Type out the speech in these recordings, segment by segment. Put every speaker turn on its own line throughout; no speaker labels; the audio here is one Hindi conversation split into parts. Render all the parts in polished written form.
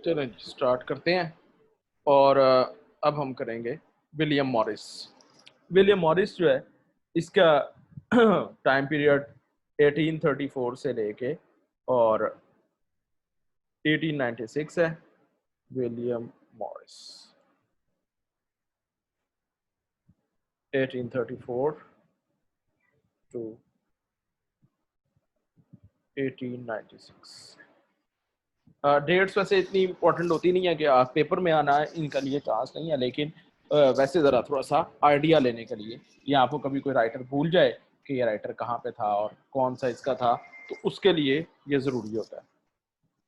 चलें स्टार्ट करते हैं। और अब हम करेंगे विलियम मॉरिस। विलियम मॉरिस जो है इसका टाइम पीरियड 1834 से लेके और 1896 है। William Morris 1834 to 1896। डेट्स वैसे इतनी इंपॉर्टेंट होती नहीं है कि आप पेपर में आना है, इनका लिए चांस नहीं है, लेकिन वैसे ज़रा थोड़ा सा आइडिया लेने के लिए, या आपको कभी कोई राइटर भूल जाए कि ये राइटर कहाँ पे था और कौन सा इसका था, तो उसके लिए ये ज़रूरी होता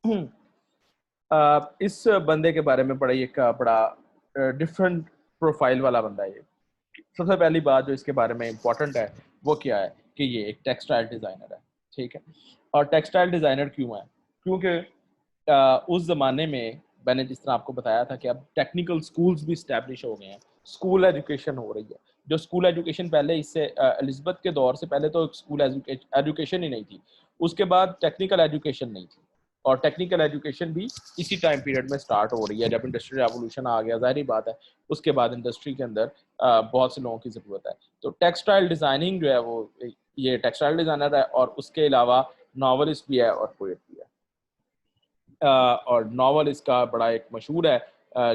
है। इस बंदे के बारे में बड़ा एक बड़ा डिफरेंट प्रोफाइल वाला बंदा है ये। सबसे पहली बात जो इसके बारे में इम्पोर्टेंट है वो क्या है कि ये एक टेक्सटाइल डिज़ाइनर है, ठीक है। और टेक्सटाइल डिज़ाइनर क्यों है? क्योंकि उस ज़माने में मैंने जिस तरह आपको बताया था कि अब टेक्निकल स्कूल्स भी इस्टेब्लिश हो गए हैं, स्कूल एजुकेशन हो रही है। जो स्कूल एजुकेशन पहले इससे एलिज़ाबेथ के दौर से पहले तो स्कूल एजुकेशन ही नहीं थी, उसके बाद टेक्निकल एजुकेशन नहीं थी, और टेक्निकल एजुकेशन भी इसी टाइम पीरियड में स्टार्ट हो रही है जब इंडस्ट्रियल रेवोल्यूशन आ गया। ज़ाहिर बात है उसके बाद इंडस्ट्री के अंदर बहुत से लोगों की ज़रूरत है। तो टेक्सटाइल डिज़ाइनिंग जो है वो, ये टेक्सटाइल डिज़ाइनर है और उसके अलावा नावलिस्ट भी है और पोएट भी है। और नावल इसका बड़ा एक मशहूर है,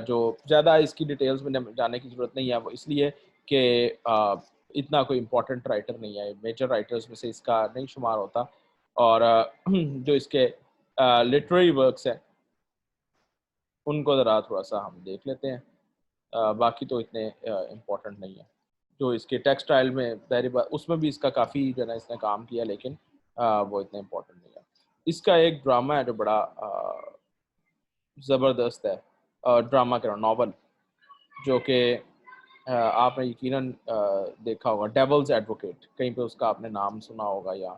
जो ज़्यादा इसकी डिटेल्स में जाने की ज़रूरत नहीं है, वो इसलिए कि इतना कोई इम्पोर्टेंट राइटर नहीं है, मेजर राइटर्स में से इसका नहीं शुमार होता। और जो इसके लिटरेरी वर्क्स हैं उनको ज़रा थोड़ा सा हम देख लेते हैं। बाकी तो इतने इम्पोर्टेंट नहीं है। जो इसके टेक्सटाइल में ज़ाहिर बात उसमें भी इसका काफ़ी जो है ना इसने काम किया, लेकिन वो इतना इम्पोर्टेंट नहीं है। इसका एक ड्रामा है जो बड़ा ज़बरदस्त है, ड्रामा का नावल, जो कि आपने यकीनन देखा होगा, डेविल्स एडवोकेट। कहीं पे उसका आपने नाम सुना होगा या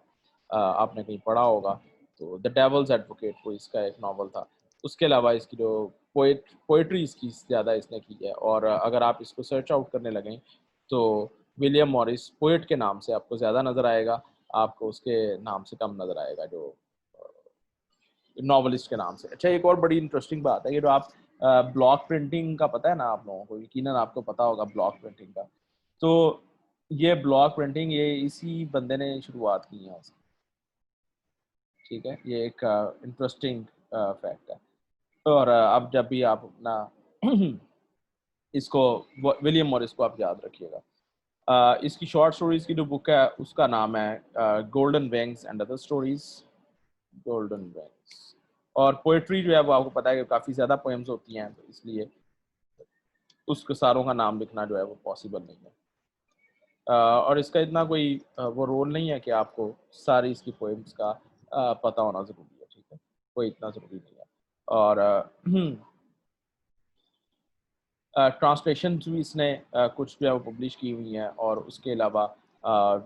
आपने कहीं पढ़ा होगा। तो द डेविल्स एडवोकेट वो इसका एक नावल था। उसके अलावा इसकी जो पोइट्री इसकी ज़्यादा इसने की है, और अगर आप इसको सर्च आउट करने लगें तो विलियम मॉरिस पोइट के नाम से आपको ज़्यादा नज़र आएगा, आपको उसके नाम से कम नज़र आएगा जो नॉवलिस्ट के नाम से। अच्छा, एक और बड़ी इंटरेस्टिंग बात है, ये जो आप ब्लॉक प्रिंटिंग का पता है ना आप लोगों को, यकीनन आपको पता होगा ब्लॉक प्रिंटिंग का। तो ये ब्लॉक प्रिंटिंग ये इसी बंदे ने शुरुआत की है उसकी, ठीक है। ये एक इंटरेस्टिंग फैक्ट है। और अब जब भी आप अपना इसको विलियम मॉरिस को आप याद रखिएगा। इसकी शॉर्ट स्टोरीज की जो बुक है उसका नाम है golden wings and other stories. Golden wings. और पोएट्री जो है वो आपको पता है कि काफ़ी ज़्यादा पोएम्स होती हैं, तो इसलिए उसके सारों का नाम लिखना जो है वो पॉसिबल नहीं है। और इसका इतना कोई वो रोल नहीं है कि आपको सारी इसकी पोएम्स का पता होना ज़रूरी है, ठीक है। कोई इतना ज़रूरी नहीं है। और ट्रांसलेशन भी इसने कुछ जो है वो पब्लिश की हुई हैं, और उसके अलावा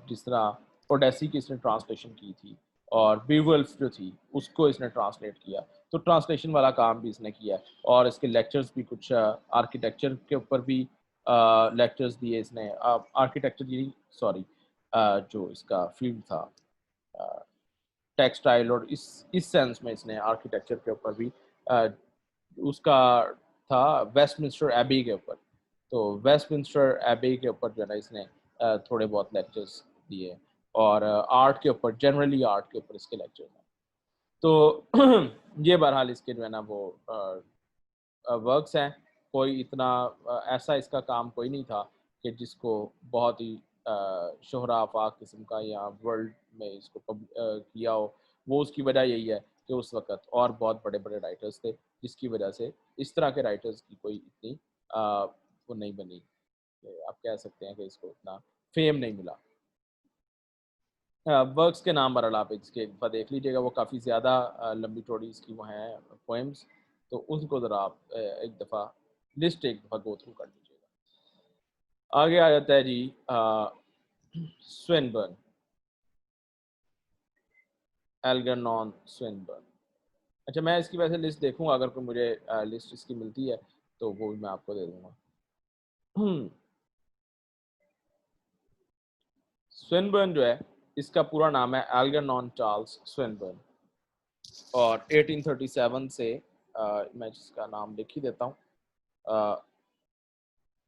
जिस तरह ओडेसी की इसने ट्रांसलेशन की थी, और बीवल्फ जो थी उसको इसने ट्रांसलेट किया, तो ट्रांसलेशन वाला काम भी इसने किया है। और इसके लेक्चर्स भी कुछ आर्किटेक्चर के ऊपर भी लेक्चर्स दिए इसने, आर्किटेक्चर की सॉरी, जो इसका फील्ड था टेक्सटाइल, और इस सेंस में इसने आर्किटेक्चर के ऊपर भी उसका था वेस्टमिंस्टर एबी के ऊपर। तो वेस्टमिंस्टर एबी के ऊपर जो है ना इसने थोड़े बहुत लेक्चर्स दिए, और आर्ट के ऊपर, जनरली आर्ट के ऊपर इसके लेक्चर्स हैं। तो ये बहरहाल इसके जो है ना वो वर्क्स हैं। कोई इतना ऐसा इसका काम कोई नहीं था कि जिसको बहुत ही शोहरा आफाक किस्म का या वर्ल्ड में इसको किया हो। वो उसकी वजह यही है कि उस वक़्त और बहुत बड़े-बड़े राइटर्स थे, जिसकी वजह से इस तरह के राइटर्स की कोई इतनी वो नहीं बनी, कि आप कह सकते हैं कि इसको इतना फ़ेम नहीं मिला। वर्क्स के नाम बहरहाल आप इसके एक बार देख लीजिएगा, वो काफ़ी ज़्यादा लंबी चौड़ी इसकी वो हैं पोएम्स, तो उनको ज़रा आप एक दफ़ा लिस्ट एक दफ़ा गो थ्रू कर लीजिएगा। आगे आ जाता है जी स्विनबर्न, एल्गरनॉन स्विनबर्न। अच्छा, मैं इसकी वैसे लिस्ट देखूँगा, अगर कोई मुझे लिस्ट इसकी मिलती है तो वो भी मैं आपको दे दूँगा। स्विनबर्न जो है इसका पूरा नाम है एल्गरनॉन चार्ल्स स्विनबर्न, और 1837 से मैं जिसका नाम लिख ही देता हूँ,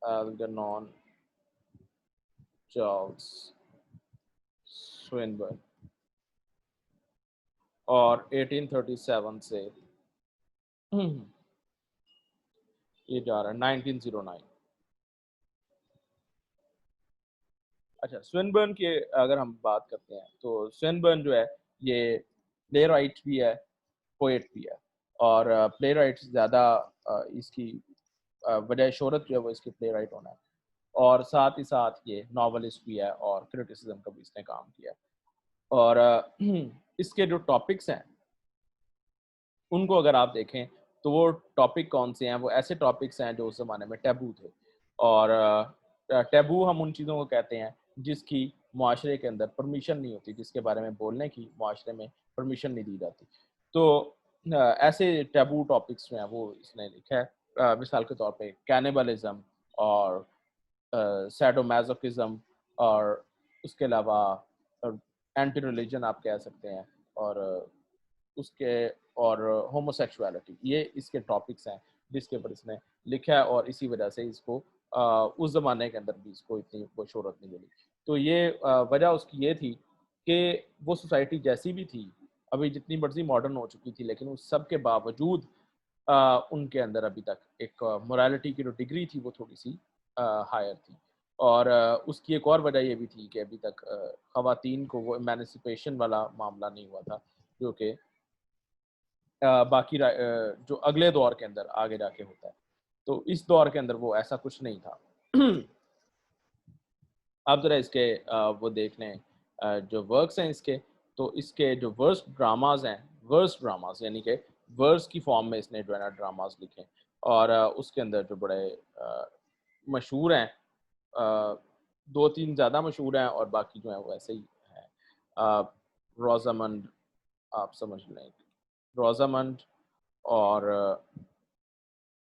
एल्गेर्नॉन चार्ल्स स्विनबर्न, और 1837 से ये जा रहा है 1909। अच्छा, स्विनबर्न की अगर हम बात करते हैं तो स्विनबर्न जो है ये प्ले राइट भी है, पोएट भी है। और प्ले राइट ज़्यादा इसकी वजह शोहरत जो है वो इसकी प्ले राइट होना है, और साथ ही साथ ये नॉवलिस्ट भी है और क्रिटिसिज्म का भी इसने काम किया है। और इसके जो टॉपिक्स हैं उनको अगर आप देखें तो वो टॉपिक कौन से हैं, वो ऐसे टॉपिक्स हैं जो उस ज़माने में टैबू थे। और टैबू हम उन चीज़ों को कहते हैं जिसकी मुआशरे के अंदर परमिशन नहीं होती, जिसके बारे में बोलने की मुआशरे में परमिशन नहीं दी जाती। तो ऐसे टैबू टॉपिक्स जो हैं वो इसने लिखा है। मिसाल के तौर पे कैनिबलिज्म और सैडोमैज़ोकिज़्म, और उसके अलावा एंटी रिलीजन आप कह सकते हैं, और उसके और होमोसेक्सुअलिटी, ये इसके टॉपिक्स हैं जिसके ऊपर इसने लिखा है, और इसी वजह से इसको उस ज़माने के अंदर भी इसको इतनी वो शोहरत नहीं मिली। तो ये वजह उसकी ये थी कि वो सोसाइटी जैसी भी थी, अभी जितनी मर्ज़ी मॉडर्न हो चुकी थी, लेकिन उस सब के बावजूद उनके अंदर अभी तक एक मोरालिटी की जो डिग्री थी वो थोड़ी-सी हायर थी। और उसकी एक और वजह ये भी थी कि अभी तक ख़वातीन को वो एमेंसिपेशन वाला मामला नहीं हुआ था, जो कि जो अगले दौर के अंदर आगे जाके होता है। तो इस दौर के अंदर वो ऐसा कुछ नहीं था। आप ज़रा इसके वो देख लें जो वर्क्स हैं इसके, तो इसके जो वर्स ड्रामाज़ यानी कि वर्स की फॉर्म में इसने जो है ना ड्रामाज़ लिखे हैं। और उसके अंदर जो बड़े मशहूर हैं, अ, 2-3 ज़्यादा मशहूर हैं और बाकी जो हैं वो ऐसे ही हैं। रोज़ामंड, आप समझ लें, रोज़ामंड और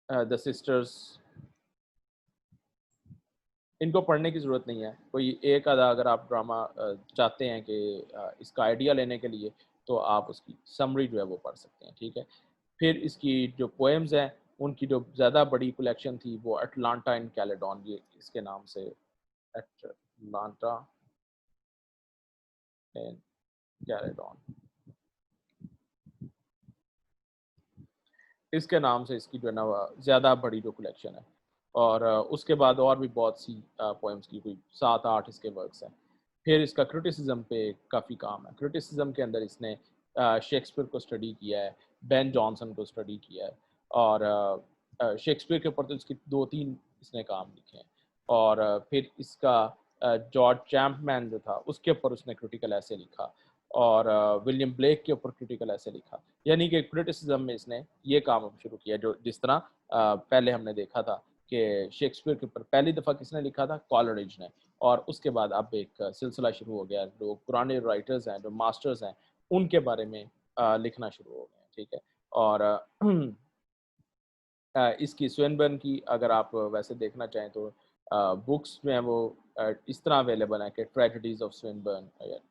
द सिस्टर्स, इनको पढ़ने की ज़रूरत नहीं है। कोई एक आधा अगर आप ड्रामा चाहते हैं कि इसका आइडिया लेने के लिए, तो आप उसकी समरी जो है वो पढ़ सकते हैं, ठीक है। फिर इसकी जो पोएम्स हैं, उनकी जो ज़्यादा बड़ी कलेक्शन थी वो अटलांटा इन कैलेडोन, ये इसके नाम से, अटलांटा इन कैलेडोन, इसके नाम से इसकी जो है ना ज़्यादा बड़ी जो कलेक्शन है। और उसके बाद और भी बहुत सी पोएम्स की कोई 7-8 इसके वर्क्स हैं। फिर इसका क्रिटिसिज्म पे काफ़ी काम है। क्रिटिसिज्म के अंदर इसने शेक्सपियर को स्टडी किया है, बेन जॉनसन को स्टडी किया है, और शेक्सपियर के ऊपर तो इसके 2-3 इसने काम लिखे हैं। और फिर इसका जॉर्ज चैंपमैन जो था उसके ऊपर उसने क्रिटिकल एसे लिखा, और विलियम ब्लेक के ऊपर क्रिटिकल एसे लिखा। यानी कि क्रिटिसिज्म में इसने ये काम शुरू किया, जो जिस तरह पहले हमने देखा था कि शेक्सपियर के ऊपर पहली दफ़ा किसने लिखा था, कॉलरिज ने, और उसके बाद अब एक सिलसिला शुरू हो गया, जो पुराने राइटर्स हैं, जो मास्टर्स हैं, उनके बारे में लिखना शुरू हो गए हैं, ठीक है। और इसकी स्विनबर्न की अगर आप वैसे देखना चाहें तो बुक्स जो हैं वो इस तरह अवेलेबल हैं कि ट्रेजेडीज़ ऑफ स्विनबर्न,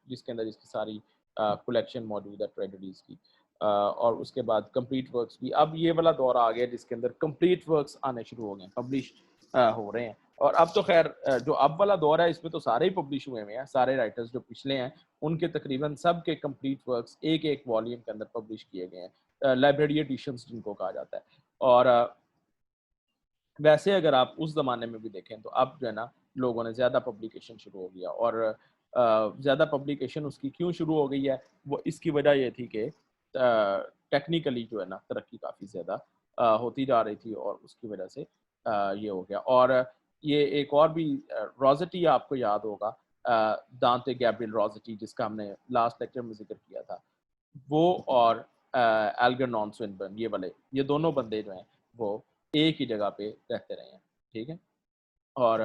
जिसके अंदर इसकी सारी कलेक्शन मौजूद है ट्रेजेडीज़ की। और उसके बाद कंप्लीट वर्क्स भी, अब ये वाला दौर आ गया जिसके अंदर कंप्लीट वर्क्स आने शुरू हो गए हैं, पब्लिश हो रहे हैं। और अब तो खैर जो अब वाला दौर है इसमें तो सारे ही पब्लिश हुए हुए हैं, सारे राइटर्स जो पिछले हैं उनके तकरीबन सब के कंप्लीट वर्क्स एक एक वॉल्यूम के अंदर पब्लिश किए गए हैं, लाइब्रेरी एडिशंस जिनको कहा जाता है। और वैसे अगर आप उस ज़माने में भी देखें तो अब जो है ना लोगों ने ज़्यादा पब्लिकेशन शुरू हो गया। और ज़्यादा पब्लिकेशन उसकी क्यों शुरू हो गई है, वो इसकी वजह ये थी कि टेक्निकली जो है ना तरक्की काफ़ी ज़्यादा होती जा रही थी, और उसकी वजह से ये हो गया। और ये एक और भी रोज़ेटी आपको याद होगा, दांते गैब्रियल रोज़ेटी, जिसका हमने लास्ट लेक्चर में ज़िक्र किया था, वो और एल्गेर्नॉन स्विनबर्न, ये दोनों बंदे जो हैं वो एक ही जगह पे रहते रहे हैं, ठीक है। और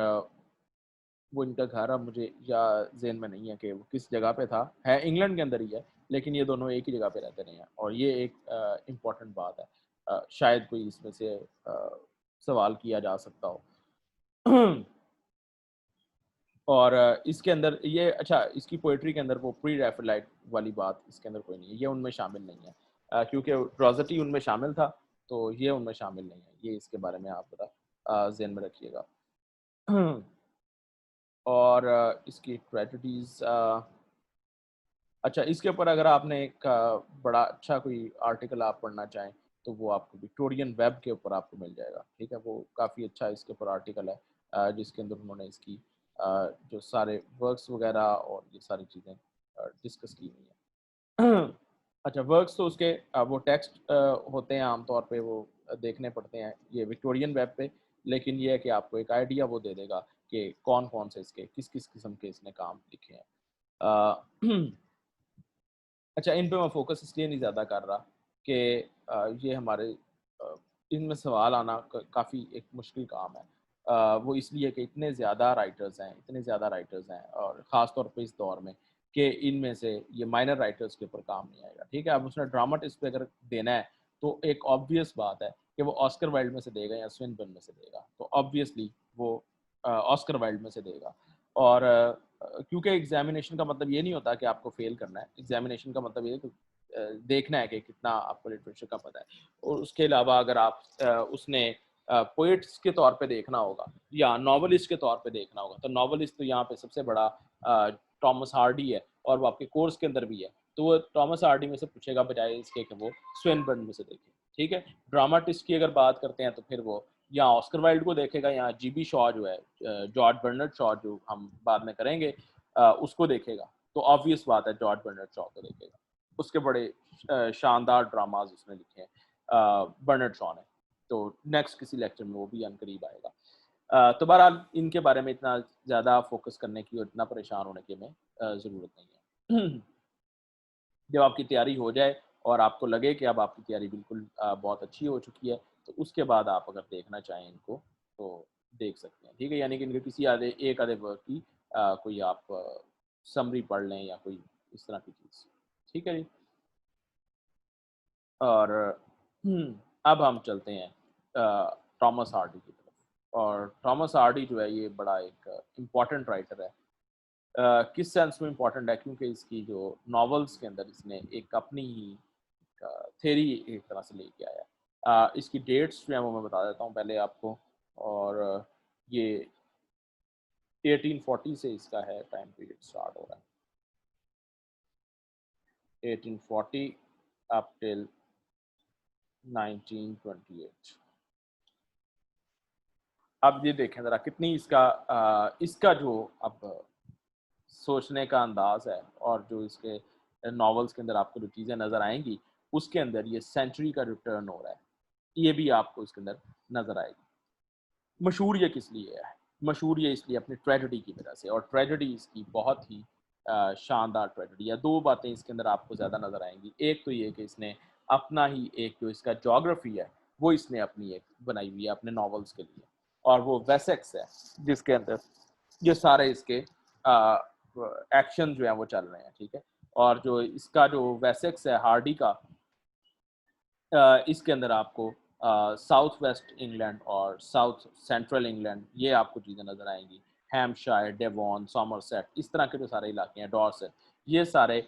वो इनका घर अब मुझे या ज़हन में नहीं है कि वो किस जगह पे था, है इंग्लैंड के अंदर ही है, लेकिन ये दोनों एक ही जगह पे रहते रहे हैं, और ये एक इम्पॉर्टेंट बात है। शायद कोई इसमें से सवाल किया जा सकता हो। और इसके अंदर ये, अच्छा, इसकी पोएट्री के अंदर वो प्री रैफेलाइट वाली बात इसके अंदर कोई नहीं है, ये उनमें शामिल नहीं है, क्योंकि रोज़ेटी उनमें शामिल था, तो ये उनमें शामिल नहीं है। ये इसके बारे में आप ज़हन में रखिएगा। और इसकी ट्रेजेडीज़ अच्छा, इसके ऊपर अगर आपने एक बड़ा अच्छा कोई आर्टिकल आप पढ़ना चाहें, तो वो आपको विक्टोरियन वेब के ऊपर आपको मिल जाएगा, ठीक है? वो काफ़ी अच्छा इसके ऊपर आर्टिकल है जिसके अंदर उन्होंने इसकी जो सारे वर्क्स वगैरह और ये सारी चीज़ें डिस्कस की हुई हैं। अच्छा, वर्क्स तो उसके वो टेक्स्ट होते हैं आम तौर पे, वो देखने पड़ते हैं ये विक्टोरियन वेब पे, लेकिन ये है कि आपको एक आइडिया वो दे देगा कि कौन-कौन से इसके किस-किस किस्म के इसने काम लिखे हैं। अ अच्छा, इन पे मैं फ़ोकस इसलिए नहीं ज़्यादा कर रहा कि ये हमारे अ, इनमें सवाल आना काफ़ी एक मुश्किल काम है। वो इसलिए कि इतने ज़्यादा राइटर्स हैं और ख़ास तौर पे इस दौर में कि इनमें से ये माइनर राइटर्स के ऊपर काम नहीं आएगा, ठीक है? अब उसने ड्रामाटिस्ट पे अगर देना है, तो एक ऑब्वियस बात है कि वो ऑस्कर वाइल्ड में से देगा या स्विनबर्न में से देगा। तो ऑब्वियसली वो ऑस्कर वाइल्ड में से देगा और क्योंकि एग्ज़ामिनेशन का मतलब ये नहीं होता कि आपको फ़ेल करना है। एग्ज़ामिनेशन का मतलब ये है कि देखना है कि कितना आपको लिटरेचर का पता है। और उसके अलावा अगर आप उसने पोएट्स के तौर पे देखना होगा या नॉवेलिस्ट के तौर पे देखना होगा, तो नॉवेलिस्ट तो यहाँ पे सबसे बड़ा टॉमस हार्डी है और वो आपके कोर्स के अंदर भी है। तो वो टॉमस हार्डी में से पूछेगा बजाए इसके कि वो स्विनबर्न में से देखे, ठीक है? ड्रामाटिस्ट की अगर बात करते हैं तो फिर वो या ऑस्कर वाइल्ड को देखेगा या जीबी शॉ जो है जॉर्ज बर्नार्ड शॉ जो हम बाद में करेंगे उसको देखेगा। तो ऑब्वियस बात है जॉर्ज बर्नार्ड शॉ को देखेगा। उसके बड़े शानदार ड्रामाज उसने लिखे हैं बर्नार्ड शॉ ने। तो नेक्स्ट किसी लेक्चर में वो भी अनकरीब आएगा। तो बहरहाल इनके बारे में इतना ज़्यादा फ़ोकस करने की और इतना परेशान होने की हमें ज़रूरत नहीं है। जब आपकी तैयारी हो जाए और आपको लगे कि अब आपकी तैयारी बिल्कुल बहुत अच्छी हो चुकी है, तो उसके बाद आप अगर देखना चाहें इनको, तो देख सकते हैं, ठीक है? यानी कि इनके किसी एक आधे वर्क की कोई आप समरी पढ़ लें या कोई इस तरह की चीज़, ठीक है जी? और अब हम चलते हैं थॉमस हार्डी की तरफ और थॉमस हार्डी जो है ये बड़ा एक इम्पॉर्टेंट राइटर है। किस सेंस में इम्पॉर्टेंट है क्योंकि इसकी जो नॉवेल्स के अंदर इसने एक अपनी ही थ्योरी एक तरह से लेके आया है। इसकी डेट्स जो हैं वो मैं बता देता हूँ पहले आपको और ये 1840 से इसका है टाइम पीरियड स्टार्ट हो रहा है। 1840 अप टिल 1928। अब ये देखें ज़रा कितनी इसका जो अब सोचने का अंदाज़ है और जो इसके नॉवेल्स के अंदर आपको जो चीज़ें नज़र आएँगी, उसके अंदर ये सेंचुरी का जो टर्न हो रहा है, ये भी आपको इसके अंदर नज़र आएगी। मशहूर ये किस लिए है? मशहूर ये इसलिए अपनी ट्रेजेडी की वजह से और ट्रेजेडी इसकी बहुत ही शानदार ट्रेजेडी है। 2 बातें इसके अंदर आपको ज़्यादा नज़र आएँगी। एक तो ये कि इसने अपना ही एक जो इसका ज्योग्राफ़ी है, वो इसने अपनी एक बनाई हुई है अपने नॉवेल्स के लिए और वो वेसेक्स है, जिसके अंदर ये सारे इसके एक्शन जो हैं वो चल रहे हैं, ठीक है? और जो इसका जो वेसेक्स है हार्डी का इसके अंदर आपको साउथ वेस्ट इंग्लैंड और साउथ सेंट्रल इंग्लैंड ये आपको चीज़ें नज़र आएँगी। हैम्पशायर, डेवॉन, सॉमरसेट इस तरह के जो सारे इलाके हैं, डॉर्सेट ये सारे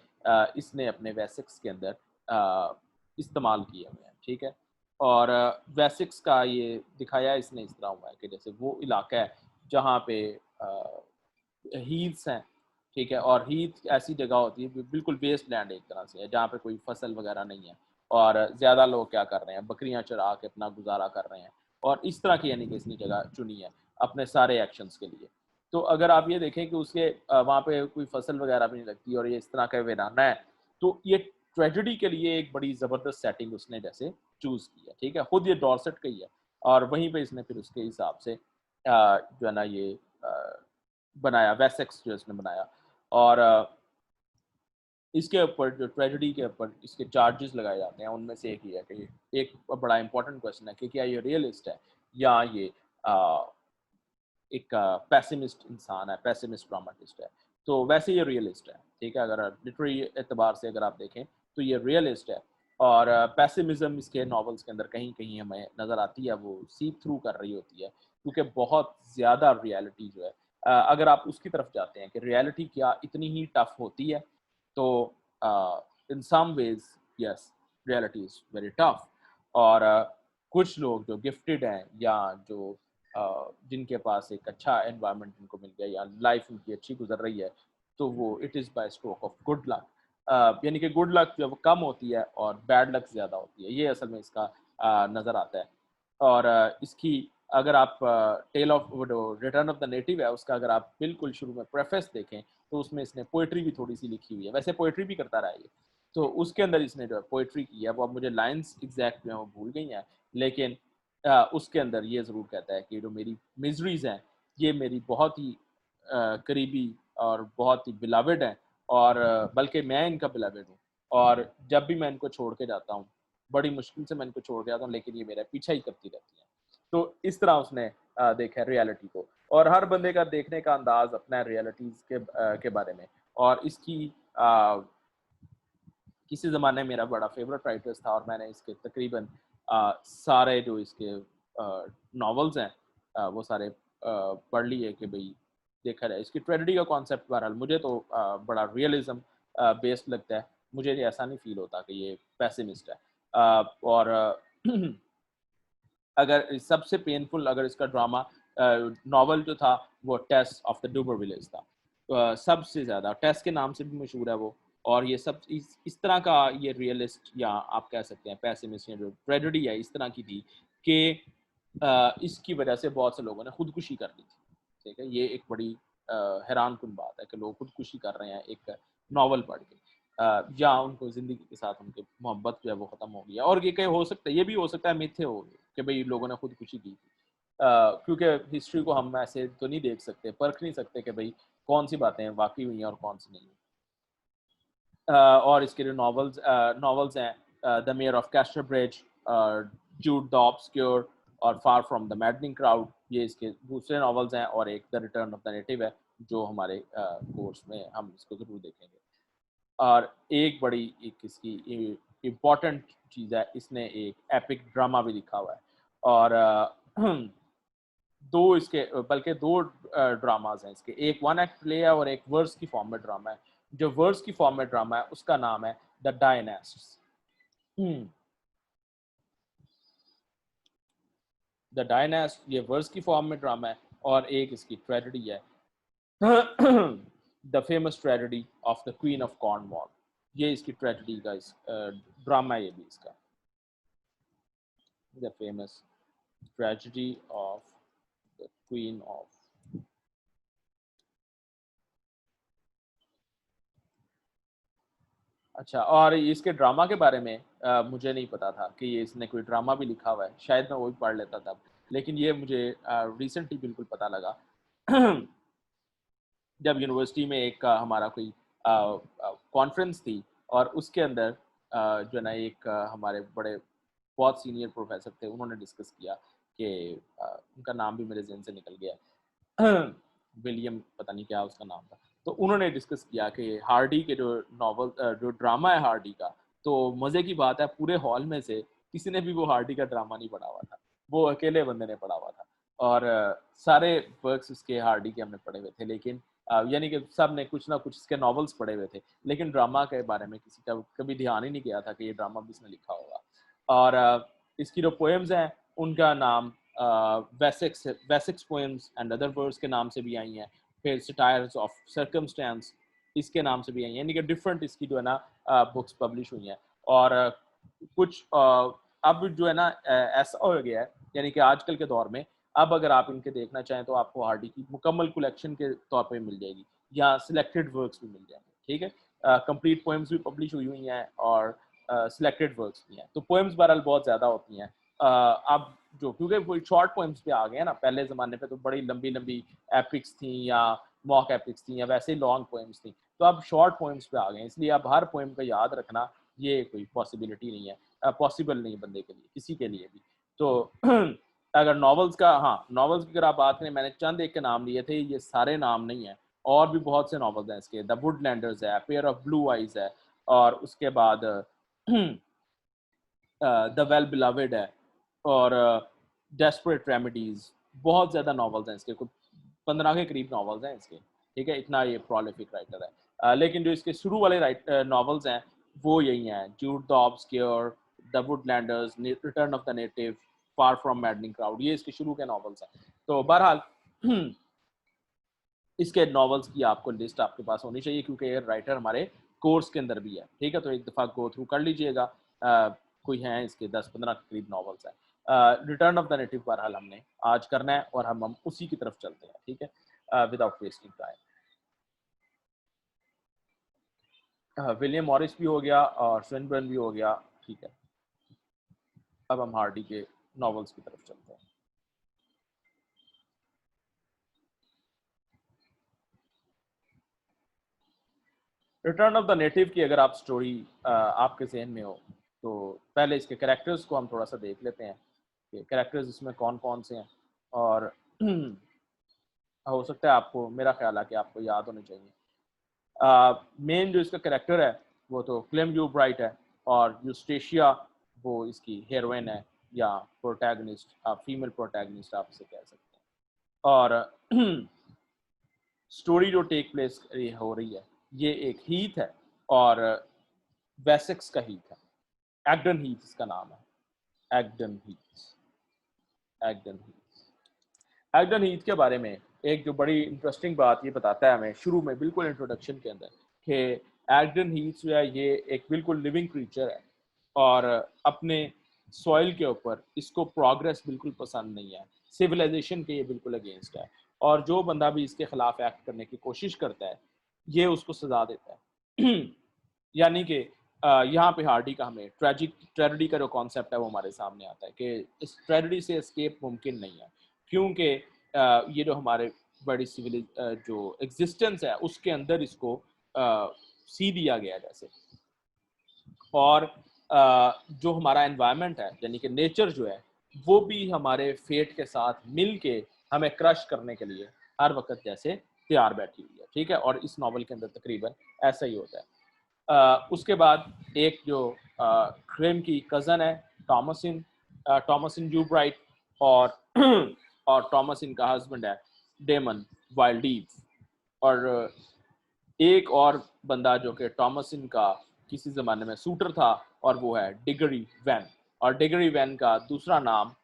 इसने अपने वेसेक्स के अंदर इस्तेमाल किए हुए हैं, ठीक है? और वेसेक्स का ये दिखाया इसने इस तरह हुआ है कि जैसे वो इलाका है जहाँ पे अ, हीथ्स हैं, ठीक है? और हीथ ऐसी जगह होती है बिल्कुल वेस्ट लैंड एक तरह से है, जहाँ पे कोई फसल वगैरह नहीं है और ज़्यादा लोग क्या कर रहे हैं, बकरियाँ चरा के अपना गुज़ारा कर रहे हैं और इस तरह की यानी कि इसने जगह चुनी है अपने सारे एक्शंस के लिए। तो अगर आप ये देखें कि उसके वहाँ पे कोई फसल वगैरह भी नहीं लगती और ये इस तरह का वीराना है, तो ये ट्रेजेडी के लिए एक बड़ी ज़बरदस्त सेटिंग उसने जैसे चूज़ की है, ठीक है? खुद ये डॉर्सेट का ही है और वहीं पे इसने फिर उसके हिसाब से जो है ना ये अ, बनाया वेसेक्स जो इसने बनाया और इसके ऊपर जो ट्रेजेडी के ऊपर इसके चार्जेस लगाए जाते हैं उनमें से एक ही है कि एक बड़ा इंपॉर्टेंट क्वेश्चन है कि क्या ये रियलिस्ट है या ये अ, एक पेसिमिस्ट इंसान है, पेसिमिस्ट ड्रामाटिस्ट है। तो वैसे ये रियलिस्ट है, ठीक है? अगर लिटरेरी एतबार से अगर आप देखें तो ये रियलिस्ट है और पेसिमिज़्म इसके नॉवेल्स के अंदर कहीं-कहीं हमें नज़र आती है, वो सीप थ्रू कर रही होती है क्योंकि बहुत ज़्यादा रियलिटी जो है अगर आप उसकी तरफ जाते हैं कि रियलिटी क्या इतनी ही टफ होती है, तो इन सम ways yes, reality is very tough और कुछ लोग जो गिफ्टेड हैं या जो जिनके पास एक अच्छा एनवायरनमेंट इनको मिल गया या लाइफ उनकी अच्छी गुजर रही है, तो वो it is by stroke of good luck. यानी कि गुड लक जो है वो कम होती है और बैड लक ज़्यादा होती है, ये असल में इसका नज़र आता है। और इसकी अगर आप टेल ऑफ वो रिटर्न ऑफ द नेटिव है उसका अगर आप बिल्कुल शुरू में प्रेफेस देखें तो उसमें इसने पोइट्री भी थोड़ी सी लिखी हुई है, वैसे पोइट्री भी करता रहा है ये, तो उसके अंदर इसने जो है पोइट्री की है, वो अब मुझे लाइंस एग्जैक्ट जो है वो भूल गई हैं, लेकिन उसके अंदर ये ज़रूर कहता है कि जो मेरी मिजरीज़ हैं ये मेरी बहुत ही करीबी और बहुत ही बिलावेड हैं, और बल्कि मैं इनका बिलावेड हूँ, और जब भी मैं इनको छोड़ के जाता हूँ, बड़ी मुश्किल से मैं इनको छोड़ के जाता हूँ, लेकिन ये मेरा पीछा ही करती रहती हैं। तो इस तरह उसने देखा है रियलिटी को, और हर बंदे का देखने का अंदाज अपना है रियलिटीज़ के बारे में। और इसकी किसी ज़माने में मेरा बड़ा फेवरेट राइटर्स था, और मैंने इसके तकरीबन सारे जो इसके नॉवेल्स हैं वो सारे पढ़ लिए कि भाई देखा जाए। इसकी ट्रेजेडी का कॉन्सेप्ट बहरहाल मुझे तो बड़ा रियलिज्म बेस्ड लगता है। मुझे ये ऐसा नहीं फील होता कि ये पेसिमिस्ट है। और अगर सबसे पेनफुल अगर इसका ड्रामा नॉवल जो था वो टेस ऑफ द डूबर विलेज था। सबसे ज़्यादा टेस के नाम से भी मशहूर है वो। और ये सब इस तरह का ये रियलिस्ट या आप कह सकते हैं पेसिमिस्ट या जो ट्रेजेडी है इस तरह की थी कि इसकी वजह से बहुत से लोगों ने खुदकुशी कर ली थी। ठीक है, ये एक बड़ी हैरान कुन बात है कि लोग खुदकुशी कर रहे हैं एक नॉवल पढ़ के, या उनको ज़िंदगी के साथ उनकी मोहब्बत जो है वो ख़त्म हो गई है। और ये कहीं हो सकता है, ये भी हो सकता है मिथ्या हो कि भाई लोगों ने खुदकुशी की थी। क्योंकि हिस्ट्री को हम ऐसे तो नहीं देख सकते, परख नहीं सकते कि भाई कौन सी बातें वाक़ई हुई हैं और कौन सी नहीं। और इसके जो नॉवेल्स हैं the mayor of Casterbridge, Jude the obscure और far from the maddening crowd, ये इसके दूसरे नॉवेल्स हैं। और एक the return of the native है जो हमारे कोर्स में हम इसको ज़रूर देखेंगे। और एक बड़ी एक इसकी इम्पॉर्टेंट चीज़ है, इसने एक एपिक ड्रामा भी लिखा हुआ है। और दो इसके बल्कि दो ड्रामाज हैं इसके, एक वन एक्ट प्ले है और एक वर्स की फॉर्म में ड्रामा है। जो वर्स की फॉर्म में ड्रामा है उसका नाम है द डायनेस्ट्स। द डायनेस्ट ये वर्स की फॉर्म में ड्रामा है, और एक इसकी ट्रेजेडी है the famous tragedy of the queen of Cornwall. ये इसकी ट्रेजेडी का ड्रामा है ये भी इसका, the famous tragedy of the queen of. अच्छा, और इसके ड्रामा के बारे में मुझे नहीं पता था कि ये इसने कोई ड्रामा भी लिखा हुआ है, शायद मैं वो भी पढ़ लेता तब, लेकिन ये मुझे रिसेंटली बिल्कुल पता लगा जब यूनिवर्सिटी में एक हमारा कोई कॉन्फ्रेंस थी, और उसके अंदर जो है ना एक हमारे बड़े बहुत सीनियर प्रोफेसर थे, उन्होंने डिस्कस किया कि उनका नाम भी मेरे जहन से निकल गया विलियम पता नहीं क्या उसका नाम था। तो उन्होंने डिस्कस किया कि हार्डी के जो नॉवल जो ड्रामा है हार्डी का, तो मज़े की बात है पूरे हॉल में से किसी ने भी वो हार्डी का ड्रामा नहीं पढ़ा हुआ था, वो अकेले बंदे ने पढ़ा हुआ था। और सारे वर्क्स उसके हार्डी के हमने पढ़े हुए थे, लेकिन यानी कि सब ने कुछ ना कुछ इसके नॉवेल्स पढ़े हुए थे, लेकिन ड्रामा के बारे में किसी का कभी ध्यान ही नहीं गया था कि ये ड्रामा भी इसने लिखा होगा। और इसकी जो पोएम्स हैं उनका नाम Wessex poems and other words के नाम से भी आई हैं, फिर सटायर्स ऑफ सर्कमस्टेंस इसके नाम से भी आई हैं, यानी कि डिफरेंट इसकी जो है ना बुक्स पब्लिश हुई हैं। और कुछ अब जो है ना ऐसा हो गया है, यानी कि आजकल के दौर में अब अगर आप इनके देखना चाहें तो आपको हार्डी की मुकम्मल कलेक्शन के तौर पे मिल जाएगी, या सिलेक्टेड वर्क्स भी मिल जाएंगे। ठीक है, कंप्लीट पोएम्स भी पब्लिश हुई हुई हैं और सिलेक्टेड वर्क्स भी हैं। तो पोएम्स बहरहाल बहुत ज़्यादा होती हैं। अब जो क्योंकि वो शॉर्ट पोएम्स पे आ गए हैं ना, पहले ज़माने पे तो बड़ी लंबी लंबी एपिक्स थी या मॉक एपिक्स थी या वैसे ही लॉन्ग पोएम्स थी, तो अब शॉर्ट पोएम्स पे आ गए हैं, इसलिए अब हर पोएम का याद रखना ये कोई पॉसिबिलिटी नहीं है, पॉसिबल नहीं है बंदे के लिए, किसी के लिए भी। तो अगर नॉवेल्स का, हाँ नॉवेल्स की अगर आप बात करें, मैंने चंद एक के नाम लिए थे, ये सारे नाम नहीं है, और भी बहुत से नॉवेल्स हैं इसके। द वुडलैंडर्स है, पेयर ऑफ ब्लू आइज है, और उसके बाद द वेल बिलवेड है, और डेस्परेट रेमेडीज, बहुत ज़्यादा नॉवेल्स हैं इसके, कुछ 15 के करीब नॉवेल्स हैं इसके। ठीक है, इतना ये प्रोलिफिक राइटर है। लेकिन जो इसके शुरू वाले नॉवेल्स हैं वो यही हैं, Jude the obscure, the Woodlanders, return of the native, far from maddening crowd, ये इसके शुरू के नॉवेल्स हैं। तो बहरहाल इसके नॉवेल्स की आपको लिस्ट आपके पास होनी चाहिए, क्योंकि ये राइटर हमारे कोर्स के अंदर भी है, ठीक है। तो एक दफ़ा गो थ्रू कर लीजिएगा। कोई हैं इसके 10-15 के करीब नॉवेल्स हैं। रिटर्न ऑफ द नेटिव बहरहाल हमने आज करना है और हम उसी की तरफ चलते हैं, ठीक है, without wasting time. William Morris भी हो गया और स्विनबर्न भी हो गया, ठीक है। अब हम हार्डी के नॉवेल्स की तरफ चलते हैं। रिटर्न ऑफ द नेटिव की अगर आप स्टोरी आपके जहन में हो, तो पहले इसके कैरेक्टर्स को हम थोड़ा सा देख लेते हैं कि कैरेक्टर्स इसमें कौन कौन से हैं, और हो सकता है आपको, मेरा ख्याल है कि आपको याद होने चाहिए। मेन जो इसका कैरेक्टर है वो तो क्लेम यू ब्राइट है, और यूस्टेशिया वो इसकी हीरोइन है या प्रोटैगनिस्ट, आप फीमेल प्रोटैगनिस्ट आप इसे कह सकते हैं। और स्टोरी जो टेक प्लेस हो रही है ये एक हीथ है, और वेसेक्स का हीथ है। एग्डन हीथ इसका नाम है, एग्डन हीथ। एग्डन हीथ, एग्डन हीथ के बारे में एक जो बड़ी इंटरेस्टिंग बात ये बताता है हमें शुरू में बिल्कुल इंट्रोडक्शन के अंदर, कि एग्डन हीथ जो है ये एक बिल्कुल लिविंग क्रीचर है, और अपने सॉइल के ऊपर इसको प्रोग्रेस बिल्कुल पसंद नहीं है, सिविलाइजेशन के ये बिल्कुल अगेंस्ट है, और जो बंदा भी इसके खिलाफ एक्ट करने की कोशिश करता है ये उसको सजा देता है। यानी कि यहाँ पे हार्डी का हमें ट्रेजेडी का जो कॉन्सेप्ट है वो हमारे सामने आता है कि इस ट्रेजेडी से एस्केप मुमकिन नहीं है, क्योंकि ये जो हमारे बड़ी सिविल जो एग्जिस्टेंस है उसके अंदर इसको सी दिया गया जैसे, और जो हमारा एनवायरनमेंट है यानी कि नेचर जो है वो भी हमारे फेट के साथ मिल के हमें क्रश करने के लिए हर वक्त जैसे तैयार बैठी हुई है, ठीक है। और इस नावल के अंदर तकरीबन ऐसा ही होता है। उसके बाद एक जो क्रेम की कज़न है टॉमसिन, टॉमसिन यूब्राइट, और और टॉमसिन का हस्बैंड है डेमन वाइल्डीव, और एक और बंदा जो कि टॉमसिन का किसी ज़माने में सूटर था, और वो है डिगरी वैन, और डिगरी वैन का दूसरा नाम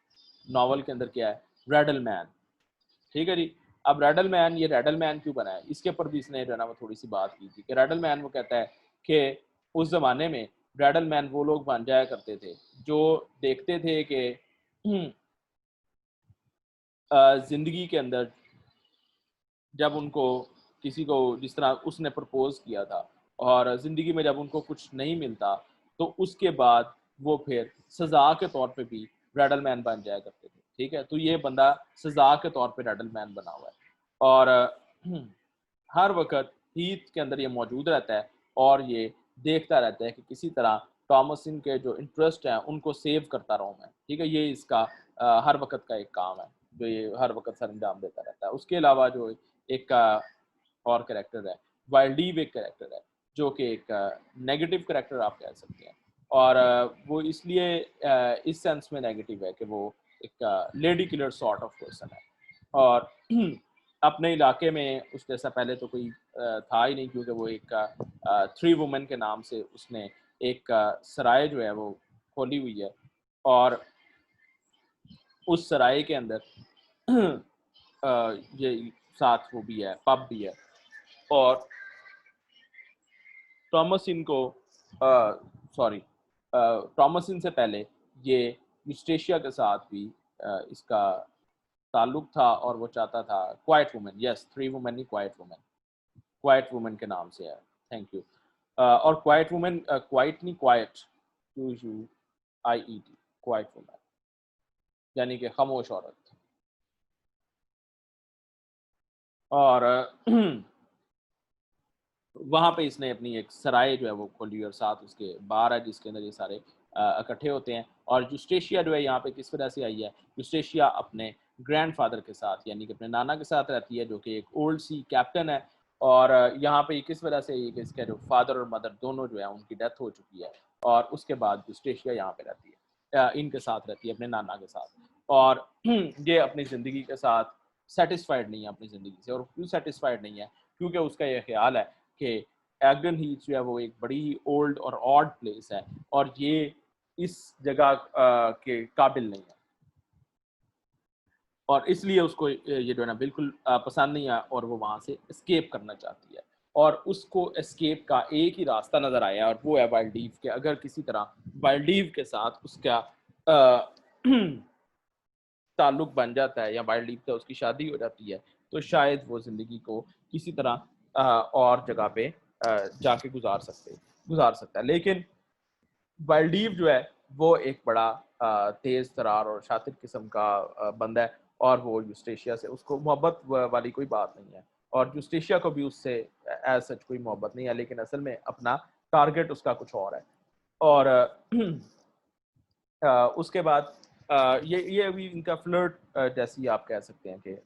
नावल के अंदर क्या है, रेडल मैन, ठीक है जी। अब रेडल मैन, ये रेडल मैन क्यों बना है, इसके ऊपर भी इसने जो है ना वो थोड़ी सी बात की थी कि रेडल मैन वो कहता है कि उस ज़माने में रेडल मैन वो लोग बन जाया करते थे जो देखते थे कि ज़िंदगी के अंदर जब उनको किसी को जिस तरह उसने प्रपोज किया था, और ज़िंदगी में जब उनको कुछ नहीं मिलता तो उसके बाद वो फिर सज़ा के तौर पे भी रेडल मैन बन जाया करते थे, ठीक है। तो ये बंदा सज़ा के तौर पे रेडल मैन बना हुआ है, और हर वक्त हीथ के अंदर ये मौजूद रहता है, और ये देखता रहता है कि किसी तरह टॉमसिन के जो इंटरेस्ट हैं उनको सेव करता रहूँ मैं, ठीक है। ये इसका हर वक्त का एक काम है जो ये हर वक्त सर अंजाम देता रहता है। उसके अलावा जो एक और कैरेक्टर है वाइल्डीव, एक कैरेक्टर है जो कि एक नेगेटिव कैरेक्टर आप कह सकते हैं, और वो इसलिए इस सेंस में नेगेटिव है कि वो एक lady killer sort of person है, और अपने इलाके में उस जैसा पहले तो कोई था ही नहीं, क्योंकि वो एक 3 वुमेन के नाम से उसने एक सराय जो है वो खोली हुई है, और उस सराय के अंदर ये साथ वो भी है, पब भी है, और टॉमसिन को सॉरी टॉमसिन से पहले ये यूस्टेशिया के साथ भी इसका ताल्लुक था, और वो चाहता था क्वाइट वुमेन, यस 3 वुमेन नहीं, क्वाइट वुमेन के नाम से है, थैंक यू। और क्वाइट वुमेन, क्वाइट नहीं क्वाइट, QUIET, क्वाइट वुमेन यानी कि खामोश औरत, और वहाँ पे इसने अपनी एक सराय जो है वो खोली, और साथ उसके बार है जिसके अंदर ये सारे इकट्ठे होते हैं। और यूस्टेशिया जो है यहाँ पे किस वजह से आई है, यूस्टेशिया अपने ग्रैंडफादर के साथ यानी कि अपने नाना के साथ रहती है, जो कि एक ओल्ड सी कैप्टन है, और यहाँ पे किस वजह से ये कि इसके जो फादर और मदर दोनों जो है उनकी डेथ हो चुकी है, और उसके बाद यूस्टेशिया यहाँ पे रहती है, इनके साथ रहती है अपने नाना के साथ, और ये अपनी ज़िंदगी के साथ सेटिस्फाइड नहीं है अपनी ज़िंदगी से। और क्यों सेटिस्फाइड नहीं है, क्योंकि उसका ये ख्याल है कि एग्डन हीथ जो है वो एक बड़ी ओल्ड और ऑड प्लेस है, और ये इस जगह के काबिल नहीं है, और इसलिए उसको ये जो है ना बिल्कुल पसंद नहीं आया और वो वहाँ से एस्केप करना चाहती है। और उसको एस्केप का एक ही रास्ता नज़र आया और वो है वाल्डीव के। अगर किसी तरह वाल्डीव के साथ उसका अ, ताल्लुक बन जाता है या वाल्डीव से उसकी शादी हो जाती है, तो शायद वो ज़िंदगी को किसी तरह और जगह पे जाके गुज़ार सकता है। लेकिन मालदीव जो है वो एक बड़ा तेज़ तर्रार और शातिर किस्म का बंदा है और वो यूस्टेशिया से उसको मोहब्बत वाली कोई बात नहीं है और यूस्टेशिया को भी उससे एज सच कोई मोहब्बत नहीं है, लेकिन असल में अपना टारगेट उसका कुछ और है। और उसके बाद ये अभी इनका फ्लर्ट जैसी आप कह सकते हैं कि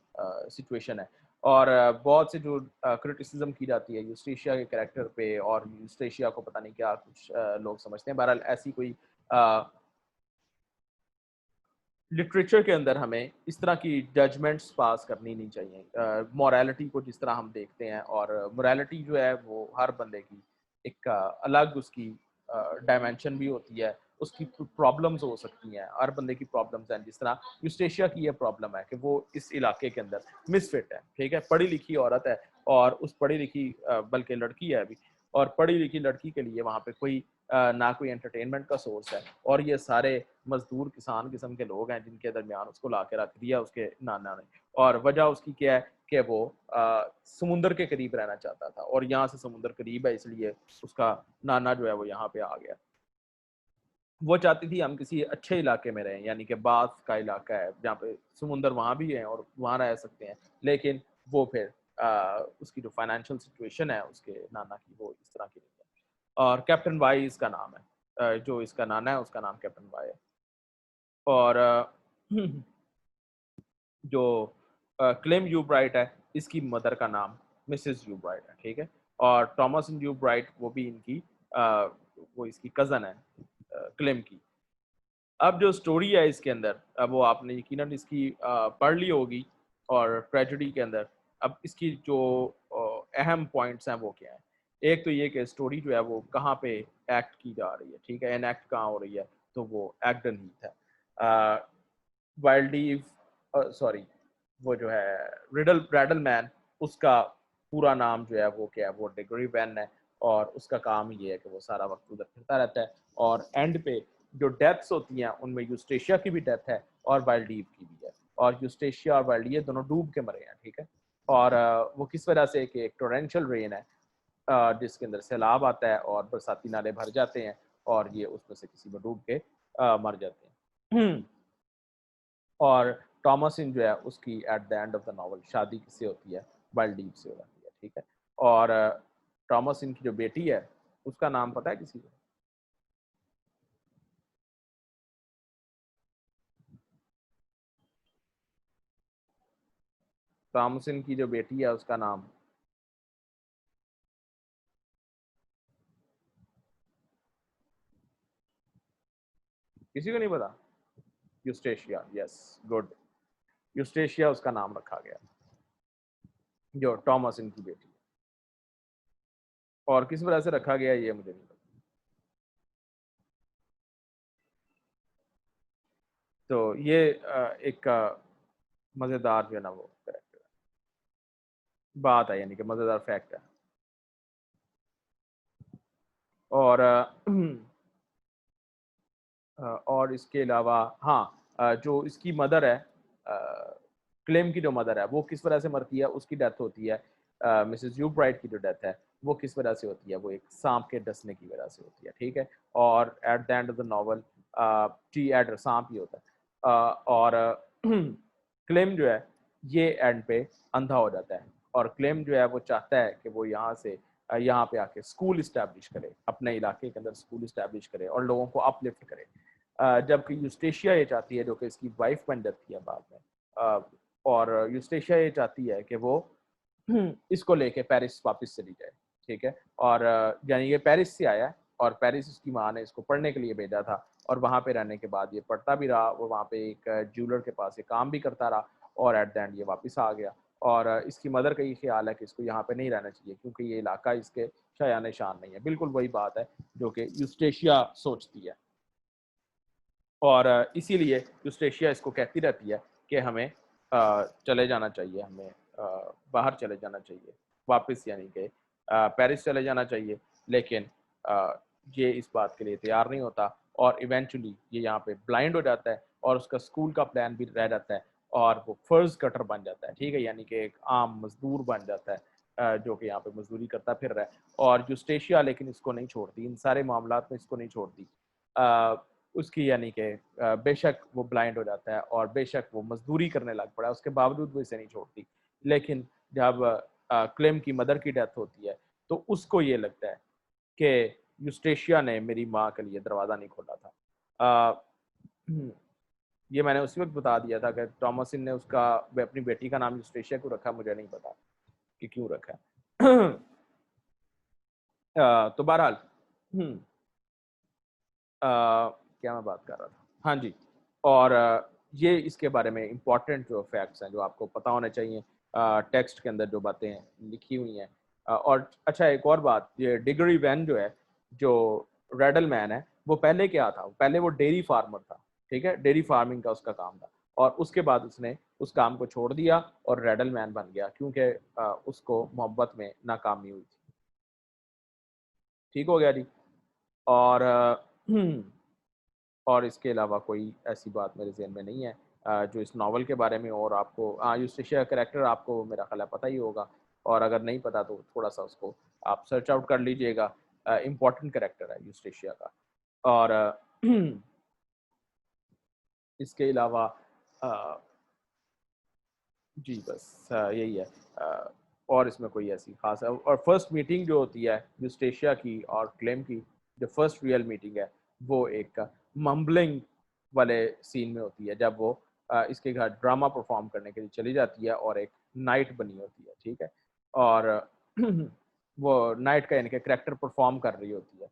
सिचुएशन है। और बहुत से जो क्रिटिसिज्म की जाती है यूस्टेशिया के कैरेक्टर पे और यूस्टेशिया को पता नहीं क्या कुछ लोग समझते हैं। बहरहाल ऐसी कोई लिटरेचर के अंदर हमें इस तरह की जजमेंट्स पास करनी नहीं चाहिए। मॉरलिटी को जिस तरह हम देखते हैं और मॉरलिटी जो है वो हर बंदे की एक अलग उसकी डायमेंशन भी होती है, उसकी प्रॉब्लम्स हो सकती हैं, हर बंदे की प्रॉब्लम्स हैं। जिस तरह यूस्टेशिया की ये प्रॉब्लम है कि वो इस इलाके के अंदर मिसफिट है, ठीक है, पढ़ी लिखी औरत है और उस पढ़ी लिखी बल्कि लड़की है अभी, और पढ़ी लिखी लड़की के लिए वहाँ पे कोई ना कोई एंटरटेनमेंट का सोर्स है और ये सारे मजदूर किसान किस्म के लोग हैं जिनके दरमियान उसको ला के रख दिया उसके नाना ने। और वजह उसकी क्या है कि वो समुंदर के करीब रहना चाहता था और यहाँ से समुंदर करीब है, इसलिए उसका नाना जो है वो यहाँ पे आ गया। वो चाहती थी हम किसी अच्छे इलाके में रहें, यानी कि बाथ का इलाका है जहाँ पे समुंदर वहाँ भी है और वहाँ रह सकते हैं, लेकिन वो फिर उसकी जो फाइनेंशियल सिचुएशन है उसके नाना की वो इस तरह की नहीं है। और कैप्टन वाई इसका नाम है। जो इसका नाना है उसका नाम कैप्टन वाई है। और जो क्लेम यू ब्राइट है इसकी मदर का नाम मिसेस यू ब्राइट है, ठीक है। और थॉमस यू ब्राइट वो भी इनकी वो इसकी कज़न है क्लेम की। अब जो स्टोरी है इसके अंदर, अब वो आपने यकीनन इसकी पढ़ ली होगी और ट्रेजेडी के अंदर अब इसकी जो अहम पॉइंट्स हैं वो क्या है। एक तो ये कि स्टोरी जो है वो कहाँ पे एक्ट की जा रही है, ठीक है, एन एक्ट कहाँ हो रही है, तो वो एक्डन हीथ है। वाइल्डीव सॉरी वो जो है रिडल ब्रैडल मैन, उसका पूरा नाम जो है वो क्या है, वो डिग्री वैन है और उसका काम ये है कि वो सारा वक्त उधर फिरता रहता है। और एंड पे जो डेथ्स होती हैं उनमें यूस्टेशिया की भी डेथ है और वाइल्डीव की भी है, और यूस्टेशिया और वाइल्डीव दोनों डूब के मरे हैं, ठीक है। और वो किस वजह से कि एक टोरेंशियल रेन है जिसके अंदर सैलाब आता है और बरसाती नाले भर जाते हैं और ये उसमें से किसी में डूब के मर जाते हैं। और थॉमसिन जो है उसकी at the end of the novel शादी किससे होती है, वाइल्डीव से हो जाती है, ठीक है। और थॉमसिन की जो बेटी है उसका नाम पता है किसी को? थॉमसिन की जो बेटी है उसका नाम, किसी को नहीं पता? यूस्टेशिया, यस, गुड। यूस्टेशिया उसका नाम रखा गया जो थॉमसिन की बेटी है। और किस वजह से रखा गया ये मुझे नहीं पता। तो ये एक मजेदार जो है ना वो बात है, यानी कि मजेदार फैक्ट है। और और इसके अलावा हाँ, जो इसकी मदर है, क्लेम की जो मदर है वो किस वजह से मरती है, उसकी डेथ होती है। मिसेस यू ब्राइट की जो डेथ है वो किस वजह से होती है, वो एक सांप के डसने की वजह से होती है, ठीक है। और at the end of the novel T adder सांप ही होता है। और क्लेम जो है ये एंड पे अंधा हो जाता है और क्लेम जो है वो चाहता है कि वो यहाँ से यहाँ पे आके स्कूल इस्टेब्लिश करे, अपने इलाके के अंदर स्कूल इस्टेब्लिश करे और लोगों को अपलिफ्ट करे। जबकि यूस्टेशिया ये चाहती है, जो कि इसकी वाइफ बन जाती है बाद में, और यूस्टेशिया ये चाहती है कि वो इसको लेके पेरिस वापस चली जाए, ठीक है। और यानी ये पेरिस से आया है और पेरिस उसकी माँ ने इसको पढ़ने के लिए भेजा था और वहाँ पे रहने के बाद ये पढ़ता भी रहा, वो वहाँ पे एक ज्वेलर के पास ये काम भी करता रहा और एट द एंड ये वापस आ गया। और इसकी मदर का ये ख्याल है कि इसको यहाँ पे नहीं रहना चाहिए क्योंकि ये इलाका इसके शायान शान नहीं है। बिल्कुल वही बात है जो कि यूस्टेशिया सोचती है। और इसीलिए यूस्टेशिया इसको कहती रहती है कि हमें चले जाना चाहिए हमें, बाहर चले जाना चाहिए वापस, यानी कि पेरिस चले जाना चाहिए, लेकिन ये इस बात के लिए तैयार नहीं होता और इवेंचुअली ये यहाँ पे ब्लाइंड हो जाता है और उसका स्कूल का प्लान भी रह जाता है और वो फर्ज कटर बन जाता है, ठीक है, यानी कि एक आम मजदूर बन जाता है, जो कि यहाँ पे मजदूरी करता फिर रहा है। और यूस्टेशिया लेकिन इसको नहीं छोड़ती, इन सारे मामलात में इसको नहीं छोड़ती। उसकी यानी कि बेशक वो ब्लाइंड हो जाता है और बेशक वो मजदूरी करने लग पड़ा है, उसके बावजूद वो इसे नहीं छोड़ती। लेकिन जब क्लेम की मदर की डेथ होती है तो उसको ये लगता है कि यूस्टेशिया ने मेरी माँ के लिए दरवाज़ा नहीं खोला था। ये मैंने उसी वक्त बता दिया था कि थॉमसिन ने उसका अपनी बेटी का नाम यूस्टेशिया क्यों रखा, मुझे नहीं पता कि क्यों रखा है। तो बहरहाल क्या मैं बात कर रहा था, हाँ जी। और ये इसके बारे में इम्पॉर्टेंट जो फैक्ट्स हैं जो आपको पता होने चाहिए, टेक्स्ट के अंदर जो बातें लिखी हुई हैं। और अच्छा एक और बात, ये डिगरी वैन जो है, जो रेडल मैन है, वो पहले क्या था, पहले वो डेयरी फार्मर था, ठीक है, डेयरी फार्मिंग का उसका काम था और उसके बाद उसने उस काम को छोड़ दिया और रेडल मैन बन गया क्योंकि उसको मोहब्बत में नाकामी हुई थी। ठीक हो गया जी। और और इसके अलावा कोई ऐसी बात मेरे ज़हन में नहीं है जो इस नावल के बारे में। और आपको यूस्टेशिया का कैरेक्टर आपको मेरा ख़्याल है पता ही होगा, और अगर नहीं पता तो थोड़ा-सा उसको आप सर्च आउट कर लीजिएगा। इम्पोर्टेंट कैरेक्टर है यूस्टेशिया का। और इसके अलावा अ, जी बस यही है। और इसमें कोई ऐसी ख़ास है, और फर्स्ट मीटिंग जो होती है यूस्टेशिया की और क्लेम की, जो फर्स्ट रियल मीटिंग है, वो एक मम्बलिंग वाले सीन में होती है, जब वो इसके घर ड्रामा परफॉर्म करने के लिए चली जाती है और एक नाइट बनी होती है, ठीक है, और वो नाइट का यानी कि करैक्टर परफॉर्म कर रही होती है,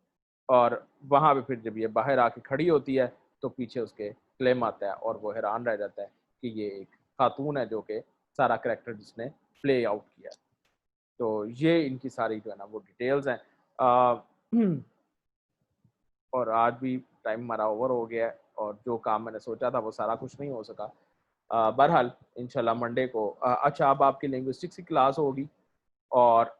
और वहाँ पे फिर जब ये बाहर आके खड़ी होती है तो पीछे उसके क्लेम आता है और वो हैरान रह जाता है कि ये एक खातून है जो कि सारा करैक्टर जिसने प्ले आउट किया। तो ये इनकी सारी जो है ना वो डिटेल्स हैं। और आज भी टाइम हमारा ओवर हो गया है और जो काम मैंने सोचा था वो सारा कुछ नहीं हो सका। बहरहाल इंशाल्लाह मंडे को अच्छा अब आपकी लिंग्विस्टिक्स की क्लास होगी और